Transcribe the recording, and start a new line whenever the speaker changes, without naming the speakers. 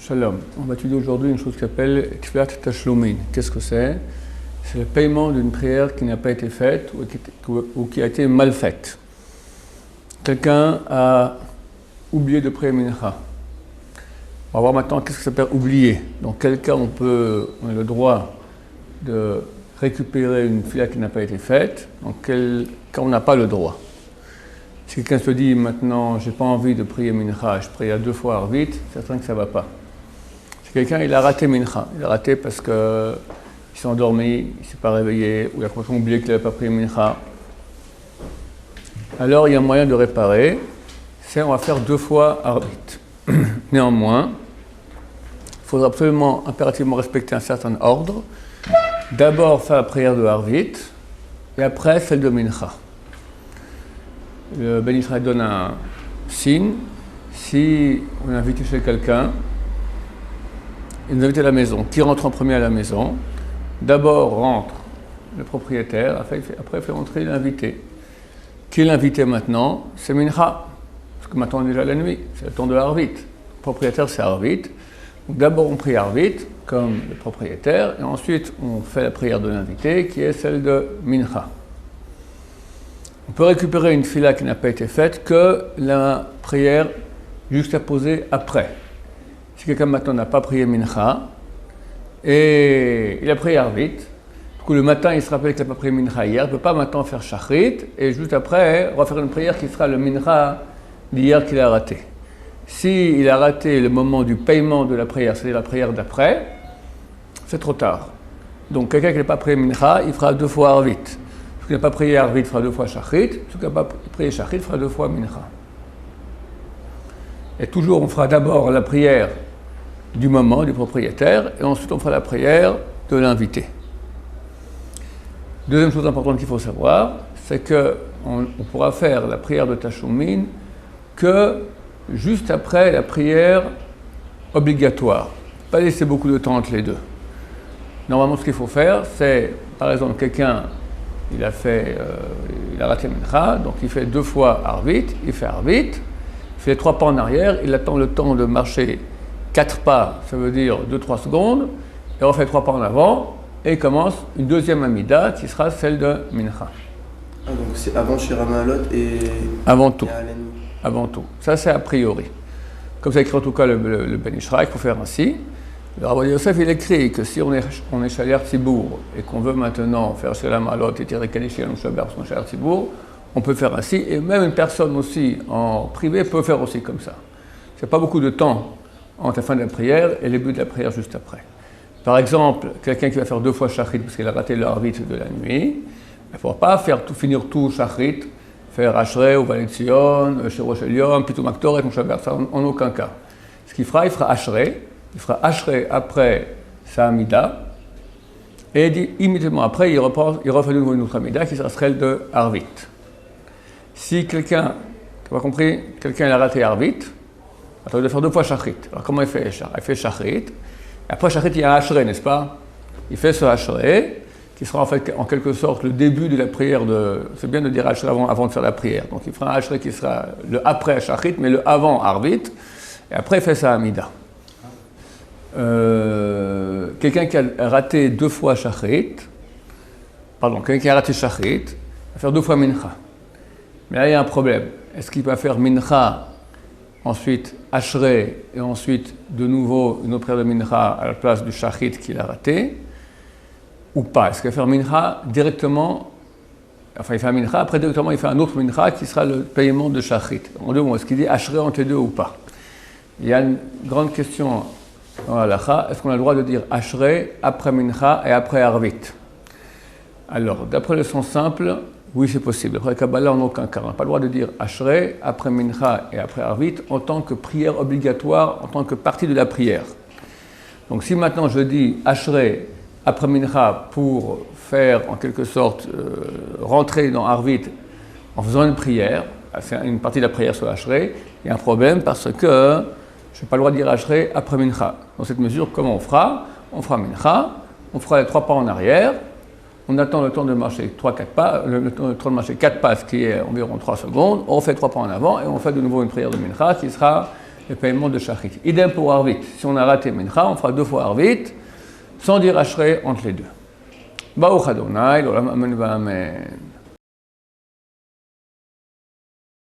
Shalom. On va étudier aujourd'hui une chose qui s'appelle Tfilat Tashlumin. Qu'est-ce que c'est? C'est le paiement d'une prière qui n'a pas été faite ou qui a été mal faite. Quelqu'un a oublié de prier Mincha. On va voir maintenant qu'est-ce que ça s'appelle oublier. Dans quel cas on a le droit de récupérer une prière qui n'a pas été faite, dans quel cas on n'a pas le droit. Si quelqu'un se dit maintenant j'ai pas envie de prier Mincha, je prie à 2 fois Arvit, c'est certain que ça ne va pas. Si quelqu'un il a raté Mincha, il a raté parce qu'il s'est endormi, il ne s'est pas réveillé, ou il a complètement oublié qu'il n'avait pas prié Mincha, alors il y a un moyen de réparer, c'est on va faire 2 fois Arvit. Néanmoins, il faudra absolument, impérativement respecter un certain ordre. D'abord faire la prière de Arvit, et après celle de Mincha. Le Ben Israël donne un signe. Si on est invité chez quelqu'un, il nous invite à la maison. Qui rentre en premier à la maison? D'abord rentre le propriétaire, après il fait rentrer l'invité. Qui est l'invité maintenant? C'est Mincha. Parce que maintenant on est déjà la nuit, c'est le temps de Arvit. Le propriétaire c'est Arvit. Donc d'abord on prie Arvit, comme le propriétaire, et ensuite on fait la prière de l'invité, qui est celle de Mincha. On peut récupérer une fila qui n'a pas été faite que la prière juxtaposée après. Si quelqu'un maintenant n'a pas prié Mincha, et il a prié Arvit, du coup le matin il se rappelle qu'il n'a pas prié Mincha hier, il ne peut pas maintenant faire Shachrit, et juste après refaire une prière qui sera le Mincha d'hier qu'il a raté. Si il a raté le moment du paiement de la prière, c'est-à-dire la prière d'après, c'est trop tard. Donc quelqu'un qui n'a pas prié Mincha, il fera 2 fois Arvit. Celui qui n'a pas prié Arvit fera 2 fois Shachrit, celui qui n'a pas prié Shachrit fera 2 fois Mincha. Et toujours on fera d'abord la prière du moment, du propriétaire, et ensuite on fera la prière de l'invité. Deuxième chose importante qu'il faut savoir, c'est qu'on pourra faire la prière de Tashlumin que juste après la prière obligatoire. Pas laisser beaucoup de temps entre les deux. Normalement, ce qu'il faut faire, c'est, par exemple, quelqu'un, il a raté Mincha, donc il fait 2 fois Arvit, il fait Arvit, il fait 3 pas en arrière, il attend le temps de marcher 4 pas, ça veut dire 2-3 secondes, et on fait 3 pas en avant, et il commence une deuxième Amida, qui sera celle de Mincha.
Ah, donc c'est avant Shira Ma'alot et...
Avant tout. Avant tout. Ça, c'est a priori. Comme ça écrit en tout cas le Ben Ishraï, il faut faire ainsi. Le Rabbi Yosef, il écrit que si on est Shaliach Tzibour et qu'on veut maintenant faire Shira Ma'alot et tirer Kaddish Shalom Shaber son Shaliach Tzibour, on peut faire ainsi. Et même une personne aussi en privé peut faire aussi comme ça. C'est pas beaucoup de temps entre la fin de la prière et le début de la prière juste après. Par exemple, quelqu'un qui va faire 2 fois Shachrit parce qu'il a raté le Arvit de la nuit, il ne faudra pas finir tout Shachrit, faire Ashrei ou Valetzion, Sherosh Elion, Pitou Maktoret, Moshaber, ça en aucun cas. Ce qu'il fera, il fera Ashrei après sa Amida, et immédiatement après, il refait de nouveau une autre Amida qui sera celle de Arvit. Si quelqu'un, tu as compris, quelqu'un a raté Arvit, il doit faire 2 fois Shachrit. Alors comment il fait? Il fait Shachrit. Après Shachrit, il y a un Ashrei, n'est-ce pas? Il fait ce Ashrei, qui sera en fait en quelque sorte le début de la prière c'est bien de dire Ashrei avant de faire la prière. Donc il fera un Ashrei qui sera le après Shachrit, mais le avant Arvit, et après il fait sa Amida. Quelqu'un qui a raté 2 fois Shachrit, quelqu'un qui a raté Shachrit, va faire 2 fois Mincha. Mais là il y a un problème. Est-ce qu'il va faire Mincha, ensuite Ashrei, et ensuite de nouveau une autre prière de Mincha à la place du Shachrit qu'il a raté, ou pas? Est-ce qu'il va faire Mincha directement, il fait un Mincha, après directement il fait un autre Mincha qui sera le paiement de Shachrit. En 2 mots, est-ce qu'il dit Ashrei entre les 2 ou pas? Il y a une grande question dans la halakha, est-ce qu'on a le droit de dire Ashrei après Mincha et après Arvit? Alors, d'après le sens simple, oui, c'est possible. Après Kabbalah, en aucun cas. On n'a pas le droit de dire Ashrei après Mincha et après Arvit en tant que prière obligatoire, en tant que partie de la prière. Donc si maintenant je dis Ashrei après Mincha pour faire en quelque sorte rentrer dans Arvit en faisant une prière, c'est une partie de la prière sur Ashrei, il y a un problème parce que je n'ai pas le droit de dire Ashrei après Mincha. Dans cette mesure, comment on fera? On fera Mincha, on fera les 3 pas en arrière, on attend le temps de marcher 3-4 pas, le temps de marcher 4 pas, ce qui est environ 3 secondes, on fait 3 pas en avant et on fait de nouveau une prière de Mincha qui sera le paiement de Shachrit. Idem pour Arvit. Si on a raté Mincha, on fera 2 fois Arvit, sans dire Ashrei entre les deux. Baruch Adonai, l'olam amen va amen.